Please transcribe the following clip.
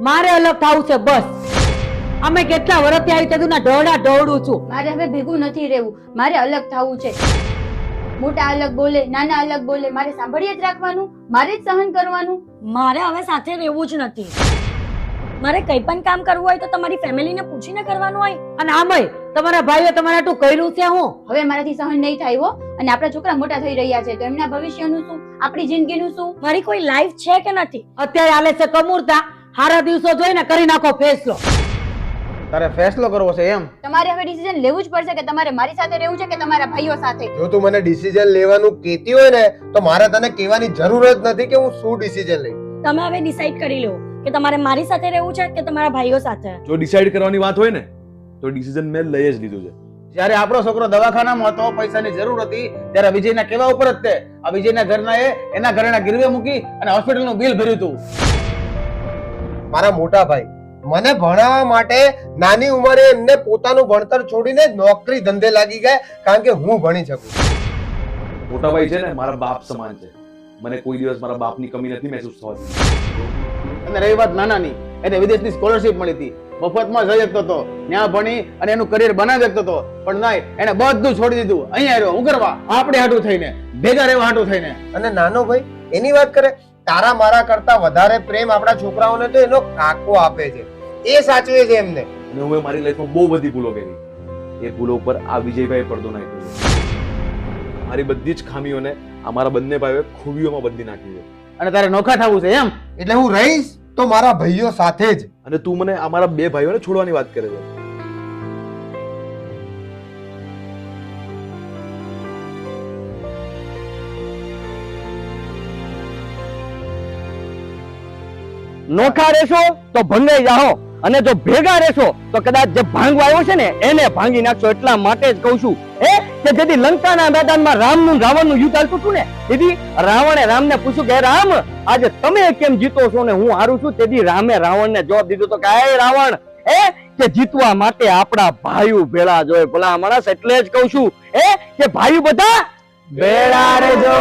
મારે અલગ થવું છે બસ. અમે કેટલા વર્ષથી આવી તેદું ના ઢોળા ઢોળું છું. મારે હવે ભેગું નથી રહેવું, મારે અલગ થવું છે. મોટા અલગ બોલે, નાના અલગ બોલે, મારે સાંભળીએ જ રાખવાનું, મારે જ સહન કરવાનું. મારે હવે સાથે રહેવું જ નથી. મારે કઈ પણ કામ કરવું હોય તો તમારી ફેમિલીને પૂછીને કરવાનું હોય. અને આમય તમારા ભાઈઓ તમારા આટલું કર્યું છે હું. હવે મારાથી સહન નહીં થાય હો. અને આપણા છોકરા મોટા થઈ રહ્યા છે તો એમના ભવિષ્યનું શું, આપણી જિંદગીનું શું? મારી કોઈ લાઈફ છે કે નથી? અત્યારે હાલે છે કમૂરતા. હારા દિવસો જોઈને કરી નાખો ફેસલો. તારે ફેસલો કરવો છે એમ? તમારે હવે ડિસિઝન લેવું જ પડશે કે તમારે મારી સાથે રહેવું છે કે તમારા ભાઈઓ સાથે. જો તું મને ડિસિઝન લેવાનું કહેતી હોય ને તો મારે તને કહેવાની જરૂર જ નથી કે હું શું ડિસિઝન લઈશ. તમે હવે ડિસાઈડ કરી લો કે તમારે મારી સાથે રહેવું છે કે તમારા ભાઈઓ સાથે. જો ડિસાઈડ કરવાની વાત હોય ને તો ડિસિઝન મેં લઈ જ લીધું છે. જ્યારે આપણો છોકરો દવાખાનામાં હતો, પૈસાની જરૂર હતી, ત્યારે વિજયના કેવા ઉપર જ તે આ વિજયના ઘરના એના ઘરેણા ગીરવે મૂકી અને હોસ્પિટલનું બિલ ભર્યું હતું. મારા મોટા ભાઈ મને ભણાવવા માટે નાની ઉંમરે એમને પોતાનું ભણતર છોડીને નોકરી ધંધે લાગી ગયા કારણ કે હું ભણી શકું. મોટા ભાઈ છે ને મારા બાપ સમાન છે. મને કોઈ દિવસ મારા બાપની કમી નથી મહેસૂસ થવા દીધી. અને રહી વાત નાનાની, એને વિદેશની સ્કોલરશિપ મળી હતી, મફતમાં જઈ શકતો હતો, ત્યાં ભણી અને એનું કરિયર બનાવી શકતો હતો. પણ નહીં, એને બધું છોડી દીધું. અહીંયા આવ્યો હું કરવા? આપણે હાટું થઈને, ભેગા રહેવા હાટું થઈને. અને નાનો ભાઈ એની વાત કરે, તારા મારા કરતા વધારે પ્રેમ આપણા છોકરાઓને તો એનો કાકો આપે છે, એ સાચવે છે એમને. અને હું મારી લાઈફમાં બહુ બધી ભૂલો કરી. એ ભૂલો ઉપર આ વિજયભાઈ પડદો નાખ્યો. મારી બધી જ ખામીઓને અમારા બંને ભાઈઓએ ખૂબીઓમાં બદલી નાખી છે. અને તારે નોખા થવું છે એમ? એટલે હું રહીશ તો મારા ભાઈઓ સાથે જ. અને તું મને અમારા બે ભાઈઓને છોડવાની વાત કરે છે. નોખા રહેશો તો ભંગાઈ જાઓ અને જો ભેગા રહેશો તો કદાચ જે ભાંગવા આવ્યો છે ને એને ભાંગી નાખશો. એટલા માટે જ કહું છું કે જેથી લંકાના મેદાનમાં રામનું રાવણનું યુદ્ધ ચાલતું હતું ને, તેથી રાવણે રામને પૂછ્યું કે રામ આજે તમે કેમ જીતો છો ને હું હારું છું. તેથી રામે રાવણને જવાબ દીધો તો કે હે રાવણ કે જીતવા માટે આપણા ભાઈઓ ભેળા જોઈએ. ભલા માણસ એટલે જ કહું છું કે ભાઈઓ બધા ભેળા રહેજો.